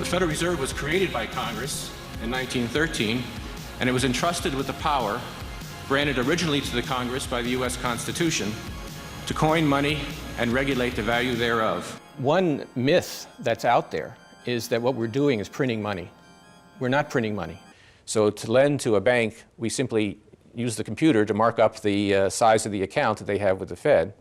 The Federal Reserve was created by Congress in 1913, and it was entrusted with the power granted originally to the Congress by the U.S. Constitution to coin money and regulate the value thereof. One myth that's out there is that what we're doing is printing money. We're not printing money. So to lend to a bank, we simply use the computer to mark up the size of the account that they have with the Fed.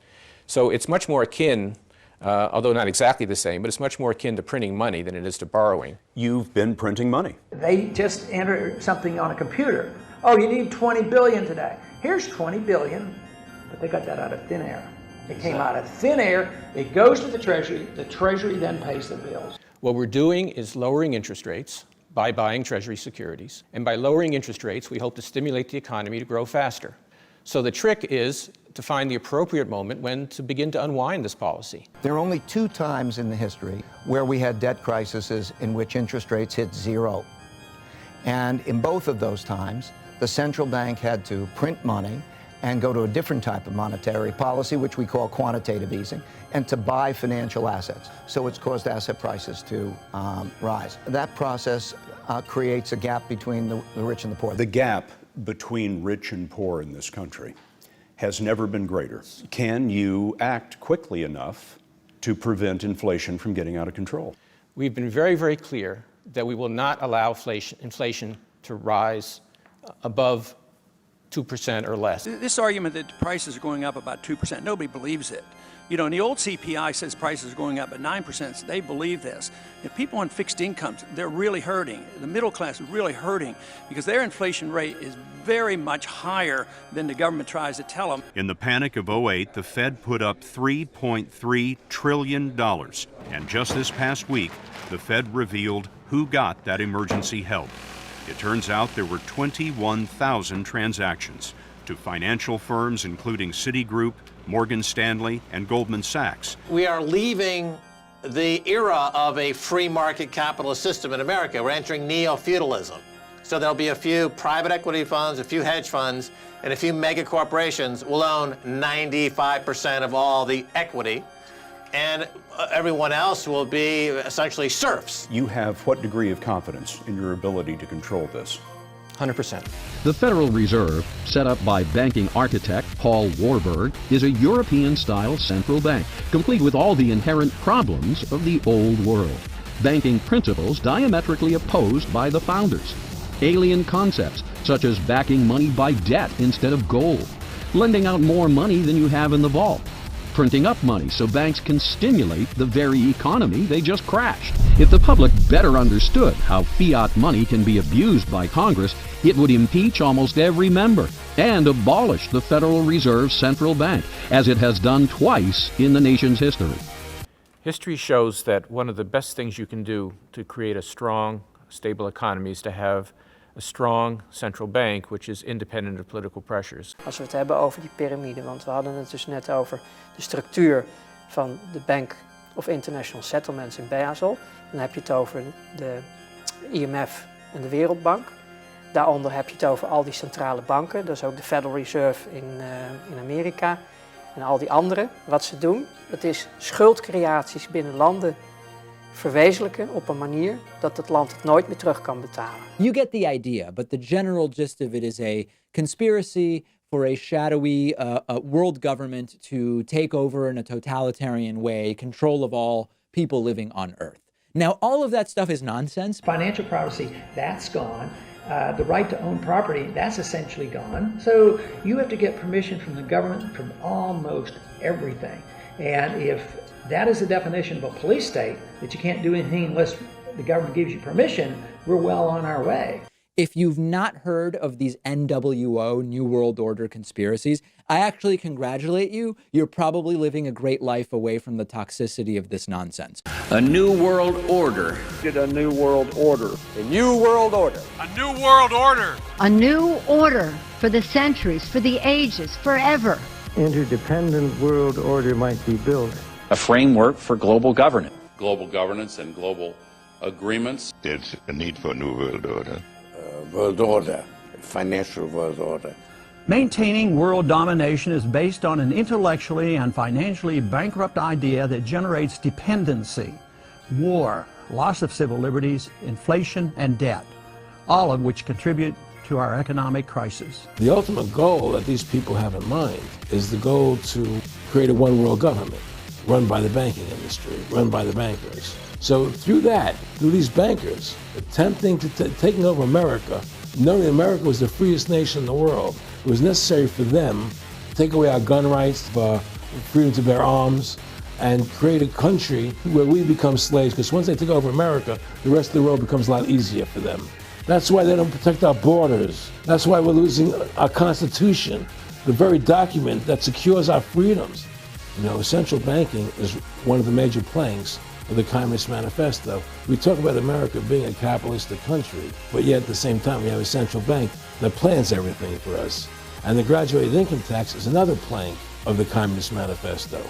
So it's much more akin, although not exactly the same, but it's much more akin to printing money than it is to borrowing. You've been printing money. They just enter something on a computer. Oh, you need 20 billion today. Here's 20 billion, but they got that out of thin air. It came out of thin air, it goes to the Treasury then pays the bills. What we're doing is lowering interest rates by buying Treasury securities. And by lowering interest rates, we hope to stimulate the economy to grow faster. So the trick is to find the appropriate moment when to begin to unwind this policy. There are only 2 times in the history where we had debt crises in which interest rates hit 0. And in both of those times, the central bank had to print money and go to a different type of monetary policy, which we call quantitative easing, and to buy financial assets. So it's caused asset prices to rise. That process creates a gap between the rich and the poor. The gap between rich and poor in this country has never been greater. Can you act quickly enough to prevent inflation from getting out of control? We've been very, very clear that we will not allow inflation to rise above 2% or less. This argument that prices are going up about 2%, nobody believes it. You know, and the old CPI says prices are going up at 9%, so they believe this. If people on fixed incomes, they're really hurting. The middle class is really hurting because their inflation rate is very much higher than the government tries to tell them. In the panic of '08, the Fed put up $3.3 trillion. And just this past week, the Fed revealed who got that emergency help. It turns out there were 21,000 transactions to financial firms including Citigroup, Morgan Stanley, and Goldman Sachs. We are leaving the era of a free market capitalist system in America. We're entering neo-feudalism. So there'll be a few private equity funds, a few hedge funds, and a few mega corporations will own 95% of all the equity, and everyone else will be essentially serfs. You have what degree of confidence in your ability to control this? 100%. The Federal Reserve, set up by banking architect Paul Warburg, is a European-style central bank, complete with all the inherent problems of the old world. Banking principles diametrically opposed by the founders. Alien concepts, such as backing money by debt instead of gold. Lending out more money than you have in the vault. Printing up money so banks can stimulate the very economy they just crashed. If the public better understood how fiat money can be abused by Congress, it would impeach almost every member and abolish the Federal Reserve Central Bank, as it has done twice in the nation's history. History shows that one of the best things you can do to create a strong, stable economy is to have a strong central bank which is independent of political pressures. Als we het hebben over die piramide, want we hadden het dus net over de structuur van de Bank of International Settlements in Basel. Dan heb je het over de IMF en de Wereldbank. Daaronder heb je het over al die centrale banken, dat is ook de Federal Reserve in Amerika en al die andere. Wat ze doen, dat is schuldcreaties binnen landen verwezenlijken op een manier dat het land het nooit meer terug kan betalen. You get the idea, but the general gist of it is a conspiracy for a shadowy world government to take over in a totalitarian way control of all people living on Earth. Now, all of that stuff is nonsense. Financial privacy, that's gone. The right to own property, that's essentially gone. So you have to get permission from the government from almost everything. And if that is the definition of a police state, that you can't do anything unless the government gives you permission, we're well on our way. If you've not heard of these NWO, New World Order conspiracies, I actually congratulate you. You're probably living a great life away from the toxicity of this nonsense. A new world order. A new world order. A new world order. A new world order. A new order for the centuries, for the ages, forever. Interdependent world order might be built. A framework for global governance. Global governance and global agreements. There's a need for a new world order. World order, financial world order. Maintaining world domination is based on an intellectually and financially bankrupt idea that generates dependency, war, loss of civil liberties, inflation, and debt, all of which contribute to our economic crisis. The ultimate goal that these people have in mind is the goal to create a one-world government run by the banking industry, run by the bankers. So through these bankers attempting to taking over America, knowing that America was the freest nation in the world, it was necessary for them to take away our gun rights, freedom to bear arms, and create a country where we become slaves, because once they take over America, the rest of the world becomes a lot easier for them. That's why they don't protect our borders. That's why we're losing our Constitution, the very document that secures our freedoms. You know, central banking is one of the major planks of the Communist Manifesto. We talk about America being a capitalistic country, but yet at the same time we have a central bank that plans everything for us. And the graduated income tax is another plank of the Communist Manifesto.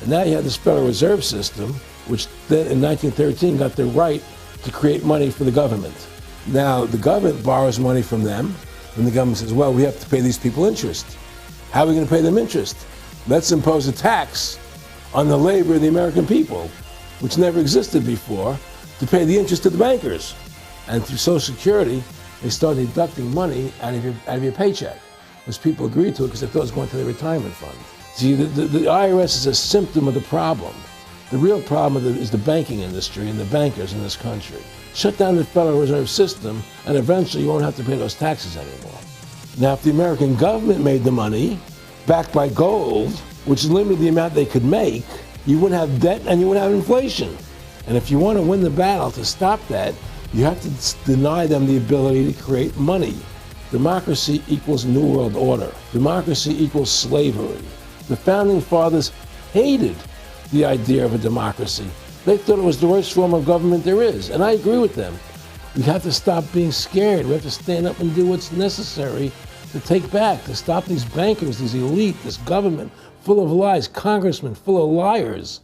And now you have this Federal Reserve System, which then in 1913 got the right to create money for the government. Now the government borrows money from them, and the government says, well, we have to pay these people interest. How are we going to pay them interest? Let's impose a tax on the labor of the American people, which never existed before, to pay the interest of the bankers. And through Social Security, they started deducting money out of your paycheck. Because people agreed to it because they thought it was going to their retirement fund. See, the IRS is a symptom of the problem. The real problem is the banking industry and the bankers in this country. Shut down the Federal Reserve System, and eventually you won't have to pay those taxes anymore. Now, if the American government made the money, backed by gold, which limited the amount they could make, you wouldn't have debt and you wouldn't have inflation. And if you want to win the battle to stop that, you have to deny them the ability to create money. Democracy equals New World Order. Democracy equals slavery. The Founding Fathers hated the idea of a democracy. They thought it was the worst form of government there is, and I agree with them. We have to stop being scared. We have to stand up and do what's necessary to take back, to stop these bankers, these elite, this government full of lies, congressmen full of liars.